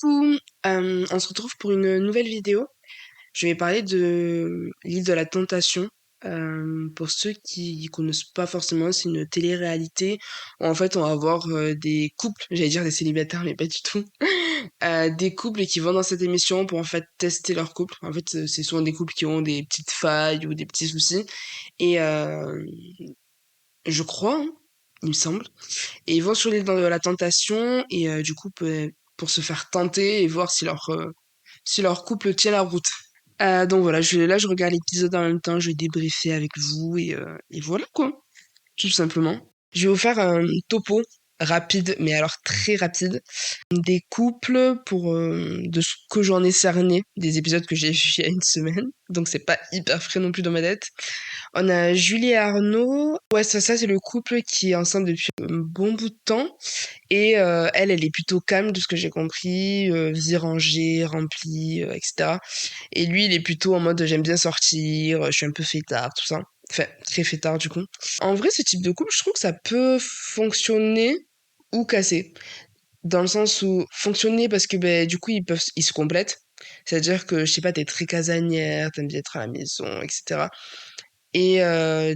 coup, on se retrouve pour une nouvelle vidéo. Je vais parler de l'île de la Tentation. Pour ceux qui connaissent pas forcément, c'est une télé-réalité où en fait on va voir des couples, j'allais dire des célibataires, mais pas du tout, des couples qui vont dans cette émission pour en fait tester leur couple. En fait, c'est souvent des couples qui ont des petites failles ou des petits soucis. Et je crois, hein, il me semble. Et ils vont sur l'île de la Tentation et du coup pour se faire tenter et voir si leur couple tient la route. Donc voilà, là je regarde l'épisode en même temps, je vais débriefer avec vous et voilà quoi, tout simplement. Je vais vous faire un topo rapide, mais alors très rapide, des couples de ce que j'en ai cerné, des épisodes que j'ai vus il y a une semaine, donc c'est pas hyper frais non plus dans ma tête. On a Julie et Arnaud. Ouais, ça c'est le couple qui est ensemble depuis un bon bout de temps. Et elle est plutôt calme de ce que j'ai compris, vie rangée, remplie, etc. Et lui, il est plutôt en mode j'aime bien sortir, je suis un peu fêtard, tout ça. Enfin, très fêtard du coup. En vrai, ce type de couple, je trouve que ça peut fonctionner ou casser. Dans le sens où fonctionner parce que ben, du coup, ils se complètent. C'est-à-dire que, je sais pas, t'es très casanière, t'aimes bien être à la maison, etc. Et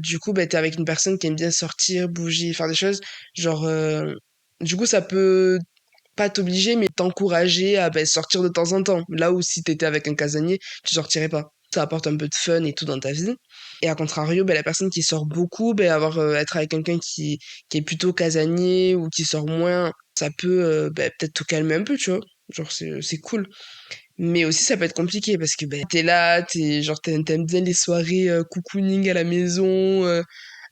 du coup, bah, t'es avec une personne qui aime bien sortir, bouger, faire des choses. Genre, du coup, ça peut pas t'obliger, mais t'encourager à bah, sortir de temps en temps. Là où si t'étais avec un casanier, tu sortirais pas. Ça apporte un peu de fun et tout dans ta vie. Et à contrario, bah, la personne qui sort beaucoup, bah, être avec quelqu'un qui est plutôt casanier ou qui sort moins, ça peut bah, peut-être te calmer un peu, tu vois. Genre, c'est cool. Mais aussi, ça peut être compliqué parce que ben, t'es là, t'aimes bien les soirées cocooning à la maison,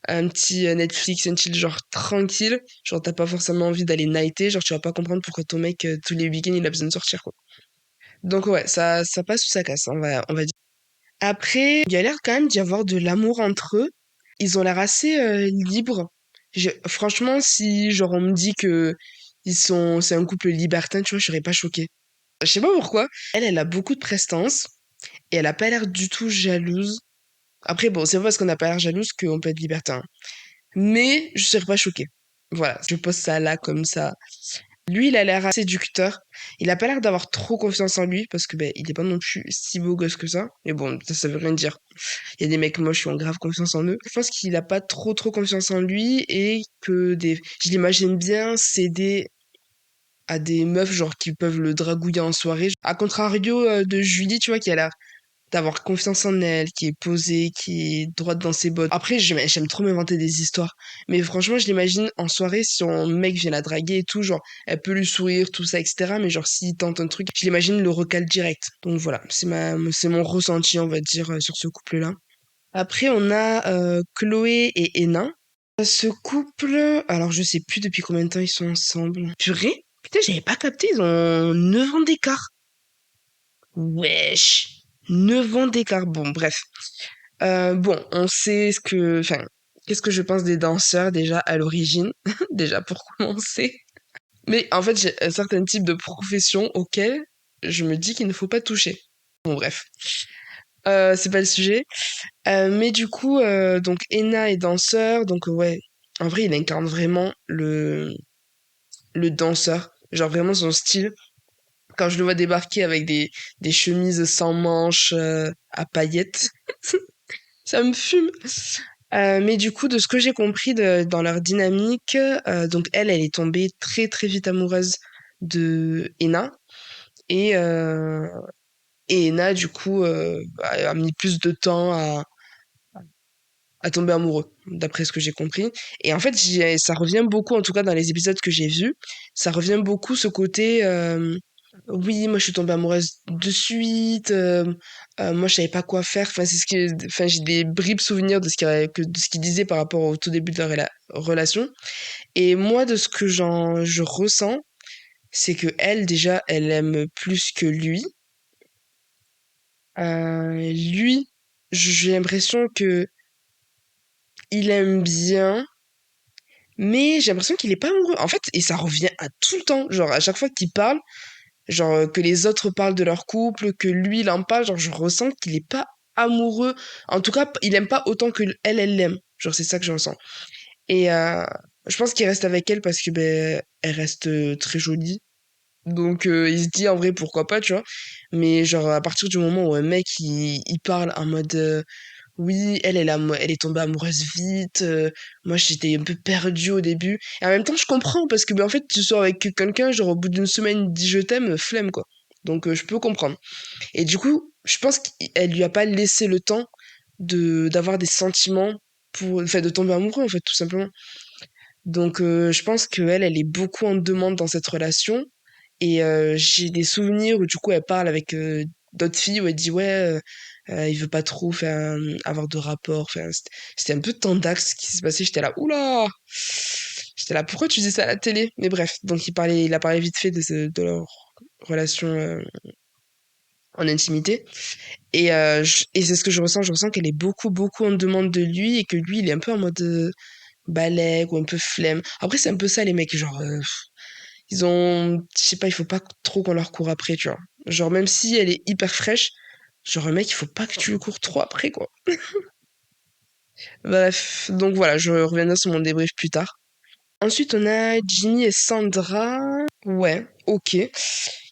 un petit Netflix, un chill genre tranquille. Genre, t'as pas forcément envie d'aller nighter. Genre, tu vas pas comprendre pourquoi ton mec, tous les week-ends, il a besoin de sortir, quoi. Donc, ouais, ça passe ou ça casse, on va dire. Après, il y a l'air quand même d'y avoir de l'amour entre eux. Ils ont l'air assez libres. Franchement, si genre on me dit que c'est un couple libertin, tu vois, je serais pas choquée. Je sais pas pourquoi. Elle a beaucoup de prestance et elle a pas l'air du tout jalouse. Après, bon, c'est pas parce qu'on n'a pas l'air jalouse qu'on peut être libertin. Mais je serais pas choquée. Voilà, je pose ça là comme ça. Lui, il a l'air assez séducteur. Il a pas l'air d'avoir trop confiance en lui parce que ben, il est pas non plus si beau gosse que ça. Mais bon, ça veut rien dire. Il y a des mecs moches qui ont grave confiance en eux. Je pense qu'il a pas trop confiance en lui et je l'imagine bien céder à des meufs genre qui peuvent le dragouiller en soirée. À contrario de Julie, tu vois, qui a l'air d'avoir confiance en elle, qui est posée, qui est droite dans ses bottes. Après, j'aime trop m'inventer des histoires. Mais franchement, je l'imagine en soirée, si un mec vient la draguer et tout, genre, elle peut lui sourire, tout ça, etc. Mais genre, s'il tente un truc, je l'imagine le recal direct. Donc voilà, c'est mon ressenti, on va dire, sur ce couple-là. Après, on a Chloé et Ena. Ce couple, alors je sais plus depuis combien de temps ils sont ensemble. Purée, putain, j'avais pas capté, ils ont 9 ans d'écart. Wesh, 9 ans d'écart. Bon, bref. Bon, on sait enfin, qu'est-ce que je pense des danseurs déjà à l'origine, déjà pour commencer. Mais en fait, j'ai un certain type de profession auquel je me dis qu'il ne faut pas toucher. Bon, bref. C'est pas le sujet. Mais du coup, donc Ena est danseur, donc ouais, en vrai, il incarne vraiment le danseur. Genre vraiment son style. Quand je le vois débarquer avec des chemises sans manches à paillettes, ça me fume. Mais du coup, de ce que j'ai compris dans leur dynamique, donc elle est tombée très vite amoureuse de Ena. Et, euh, et Ena, du coup, a mis plus de temps à tomber amoureux, d'après ce que j'ai compris. Et en fait, ça revient beaucoup, en tout cas dans les épisodes que j'ai vus, ça revient beaucoup ce côté, oui, moi je suis tombée amoureuse de suite, moi je savais pas quoi faire. Enfin, enfin, j'ai des bribes souvenirs de ce qu'il disait par rapport au tout début de leur relation. Et moi, de ce que je ressens, c'est que elle, déjà, elle aime plus que lui. Lui, j'ai l'impression que il aime bien, mais j'ai l'impression qu'il est pas amoureux. En fait, et ça revient à tout le temps. Genre, à chaque fois qu'il parle, genre, que les autres parlent de leur couple, que lui, il en parle, genre, je ressens qu'il est pas amoureux. En tout cas, il aime pas autant que elle l'aime. Genre, c'est ça que je ressens. Et je pense qu'il reste avec elle parce que, ben, elle reste très jolie. Donc il se dit en vrai pourquoi pas, tu vois. Mais genre à partir du moment où un mec il parle en mode oui, elle est tombée amoureuse vite, moi j'étais un peu perdue au début. Et en même temps je comprends parce que ben, en fait tu sors avec quelqu'un, genre au bout d'une semaine il te dit je t'aime, flemme quoi. Donc je peux comprendre. Et du coup, je pense qu'elle lui a pas laissé le temps d'avoir des sentiments pour, enfin de tomber amoureux en fait tout simplement. Donc je pense qu'elle, elle est beaucoup en demande dans cette relation. Et j'ai des souvenirs où du coup elle parle avec d'autres filles où elle dit ouais, il veut pas trop faire, avoir de rapport. Enfin, c'était un peu tendax ce qui s'est passé. J'étais là, oula! J'étais là, pourquoi tu dis ça à la télé? Mais bref, donc il a parlé vite fait de leur relation en intimité. Et c'est ce que je ressens. Je ressens qu'elle est beaucoup, beaucoup en demande de lui et que lui, il est un peu en mode balègue ou un peu flemme. Après, c'est un peu ça, les mecs. Genre, ils ont, je sais pas, il faut pas trop qu'on leur court après, tu vois. Genre, même si elle est hyper fraîche, genre, un mec, il faut pas que tu lui cours trop après, quoi. Bref, donc voilà, je reviendrai sur mon débrief plus tard. Ensuite, on a Ginny et Sandra. Ouais, ok.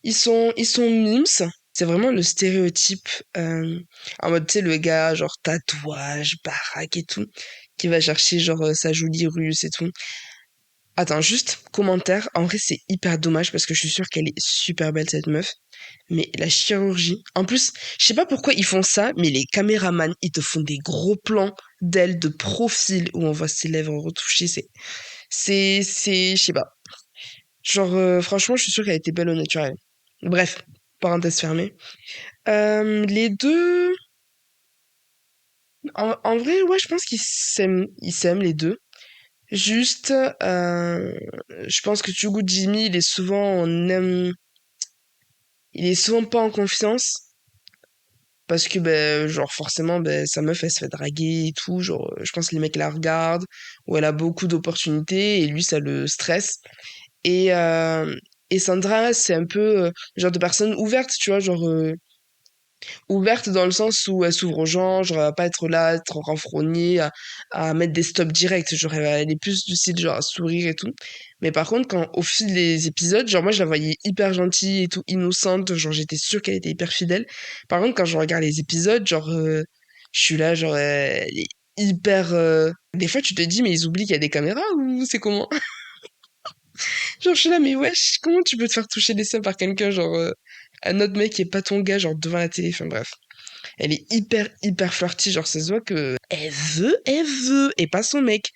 Ils sont mimes. C'est vraiment le stéréotype, en mode, tu sais, le gars, genre, tatouage, baraque et tout, qui va chercher, genre, sa jolie russe et tout. Attends, juste, commentaire. En vrai, c'est hyper dommage parce que je suis sûre qu'elle est super belle, cette meuf. Mais la chirurgie. En plus, je sais pas pourquoi ils font ça, mais les caméramans, ils te font des gros plans d'elle de profil où on voit ses lèvres retouchées. Je sais pas. Genre, franchement, je suis sûre qu'elle était belle au naturel. Bref, parenthèse fermée. Les deux, en vrai, ouais, je pense ils s'aiment les deux. Juste, je pense que Chugu Jimmy, il est souvent pas en confiance parce que, ben, genre, forcément, ben, sa meuf, elle se fait draguer et tout. Genre, je pense que les mecs la regardent ou elle a beaucoup d'opportunités et lui, ça le stresse. Et, euh, et Sandra, c'est un peu le genre de personne ouverte, tu vois, genre, ouverte dans le sens où elle s'ouvre aux gens, genre, elle va pas être là, être renfrognée, à mettre des stops directs. Genre, elle est plus du style, genre, à sourire et tout. Mais par contre, quand, au fil des épisodes, genre, moi, je la voyais hyper gentille et tout, innocente, genre, j'étais sûre qu'elle était hyper fidèle. Par contre, quand je regarde les épisodes, genre, je suis là, genre, elle est hyper, des fois, tu te dis, mais ils oublient qu'il y a des caméras ou c'est comment? Genre, je suis là, mais wesh, comment tu peux te faire toucher les seins par quelqu'un, genre, un autre mec qui est pas ton gars, genre, devant la télé, enfin, bref. Elle est hyper, hyper flirty. Genre, ça se voit que elle veut, et pas son mec.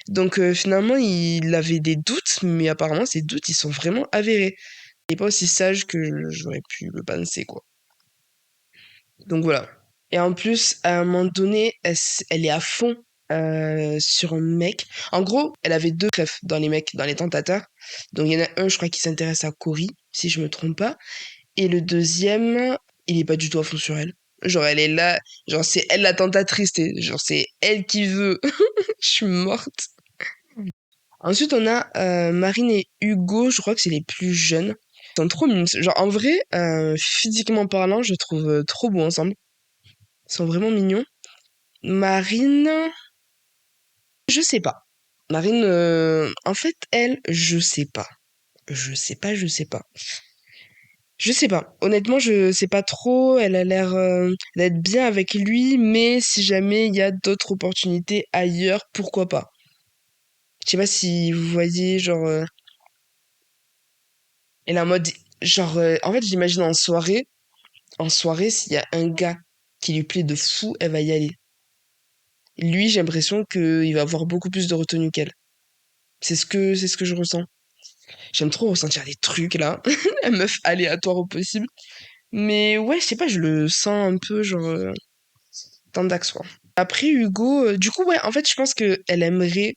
Donc, finalement, il avait des doutes, mais apparemment, ces doutes, ils sont vraiment avérés. Il est pas aussi sage que j'aurais pu le penser, quoi. Donc, voilà. Et en plus, à un moment donné, elle est à fond sur un mec. En gros, elle avait deux refs dans les mecs, dans les tentateurs. Donc, il y en a un, je crois, qui s'intéresse à Cory, si je me trompe pas. Et le deuxième, il est pas du tout à fond sur elle. Genre, elle est là, genre, c'est elle la tentatrice, genre, c'est elle qui veut. Je suis morte. Ensuite, on a Marine et Hugo, je crois que c'est les plus jeunes. Ils sont trop mimes. Genre, en vrai, physiquement parlant, je les trouve trop beaux ensemble. Ils sont vraiment mignons. Marine, je sais pas. Marine, en fait, elle, je sais pas. Je sais pas. Je sais pas. Honnêtement, je sais pas trop. Elle a l'air d'être bien avec lui, mais si jamais il y a d'autres opportunités ailleurs, pourquoi pas? Je sais pas si vous voyez, genre, elle est en mode, genre, en fait, j'imagine en soirée, s'il y a un gars qui lui plaît de fou, elle va y aller. Lui, j'ai l'impression qu'il va avoir beaucoup plus de retenue qu'elle. C'est ce que je ressens. J'aime trop ressentir des trucs, là. La meuf aléatoire au possible. Mais ouais, je sais pas, je le sens un peu, genre, tendax, quoi. Après, Hugo, du coup, ouais, en fait, je pense que elle aimerait,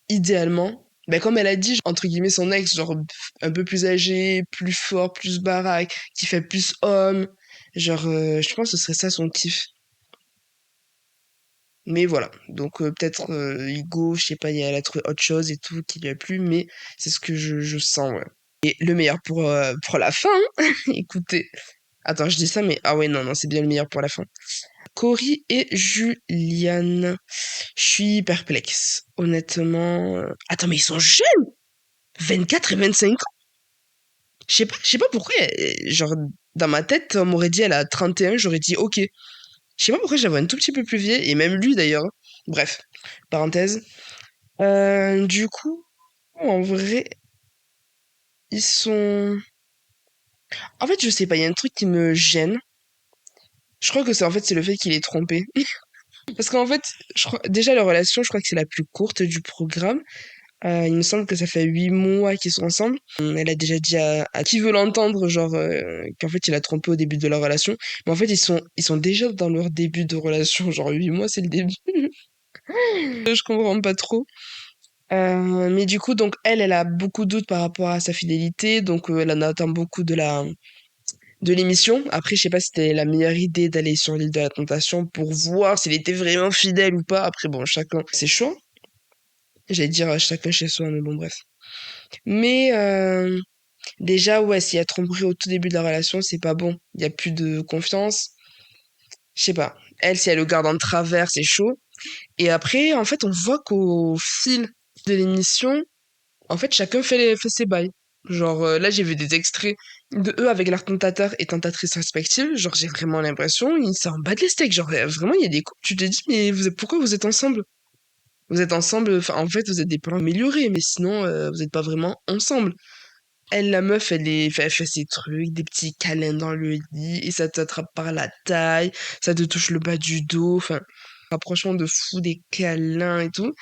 idéalement, ben, comme elle a dit, entre guillemets, son ex, genre, un peu plus âgé, plus fort, plus baraque, qui fait plus homme. Genre, je pense que ce serait ça son kiff. Mais voilà. Donc, peut-être, Hugo, je sais pas, elle a trouvé autre chose et tout qui lui a plu, mais c'est ce que je sens, ouais. Et le meilleur pour la fin, hein. Écoutez. Attends, je dis ça, mais ah ouais, non, non, c'est bien le meilleur pour la fin. Cory et Juliane. Je suis perplexe, honnêtement. Attends, mais ils sont jeunes! 24 et 25 ans! Je sais pas pourquoi, genre, dans ma tête, on m'aurait dit elle a 31, j'aurais dit ok. Je sais pas pourquoi je la vois un tout petit peu plus vieille, et même lui d'ailleurs. Bref, parenthèse. Du coup, en vrai, ils sont. En fait, je sais pas, il y a un truc qui me gêne. Je crois que c'est le fait qu'il est trompé. Parce qu'en fait, déjà la relation, je crois que c'est la plus courte du programme. Il me semble que ça fait 8 mois qu'ils sont ensemble. Elle a déjà dit à qui veut l'entendre, genre, qu'en fait, il a trompé au début de leur relation. Mais en fait, ils sont déjà dans leur début de relation. Genre, 8 mois, c'est le début. Je comprends pas trop. Mais du coup, donc, elle a beaucoup de doutes par rapport à sa fidélité. Donc, elle en attend beaucoup de l'émission. Après, je sais pas si c'était la meilleure idée d'aller sur l'île de la Tentation pour voir s'il était vraiment fidèle ou pas. Après, bon, chacun, c'est chaud. J'allais dire chacun chez soi, mais bon, bref. Mais déjà, ouais, s'il y a tromperie au tout début de la relation, c'est pas bon. Il y a plus de confiance. Je sais pas. Elle, si elle le garde en travers, c'est chaud. Et après, en fait, on voit qu'au fil de l'émission, en fait, chacun fait ses bails. Genre, là, j'ai vu des extraits de eux avec leurs tentateurs et tentatrices respectives. Genre, j'ai vraiment l'impression, ils s'en battent les steaks. Genre, vraiment, il y a des couples, tu te dis, mais pourquoi vous êtes ensemble? Vous êtes ensemble, enfin, en fait, vous êtes des parents améliorés, mais sinon, vous êtes pas vraiment ensemble. Elle, la meuf, elle fait ses trucs, des petits câlins dans le lit, et ça t'attrape par la taille, ça te touche le bas du dos, enfin, rapprochement de fou, des câlins et tout.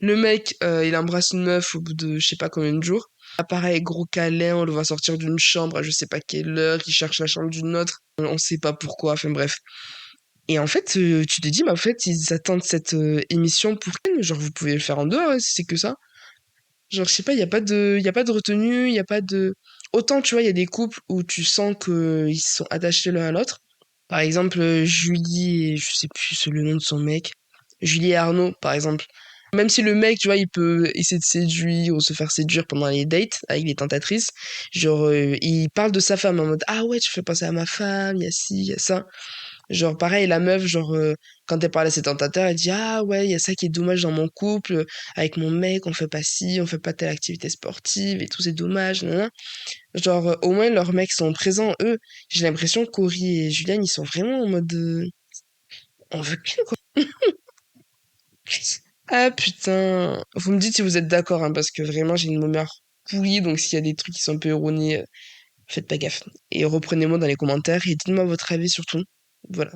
Le mec, il embrasse une meuf au bout de je sais pas combien de jours. Ah, pareil, gros câlin, on le voit sortir d'une chambre à je sais pas quelle heure, il cherche la chambre d'une autre, on sait pas pourquoi, enfin bref. Et en fait, tu te dis, mais en fait, ils attendent cette émission pour qu'elle, genre, vous pouvez le faire en dehors, hein, si c'est que ça. Genre, je sais pas, il y a pas de retenue, il y a pas de... Autant, tu vois, il y a des couples où tu sens qu'ils sont attachés l'un à l'autre. Par exemple, Julie et je sais plus le nom de son mec. Julie et Arnaud, par exemple. Même si le mec, tu vois, il peut essayer de séduire ou se faire séduire pendant les dates avec les tentatrices, genre, il parle de sa femme en mode, ah ouais, tu fais penser à ma femme, il y a ci, il y a ça. Genre, pareil, la meuf, genre, quand elle parle à ses tentateurs, elle dit, ah ouais, il y a ça qui est dommage dans mon couple, avec mon mec, on fait pas ci, on fait pas telle activité sportive et tout, c'est dommage, nanana. Genre, au moins, leurs mecs sont présents, eux. J'ai l'impression que Cory et Juliane, ils sont vraiment en mode, on veut que, quoi. Ah putain, vous me dites si vous êtes d'accord, hein, parce que vraiment, j'ai une mémoire pourrie, donc s'il y a des trucs qui sont un peu erronés, faites pas gaffe. Et reprenez-moi dans les commentaires et dites-moi votre avis surtout. Voilà.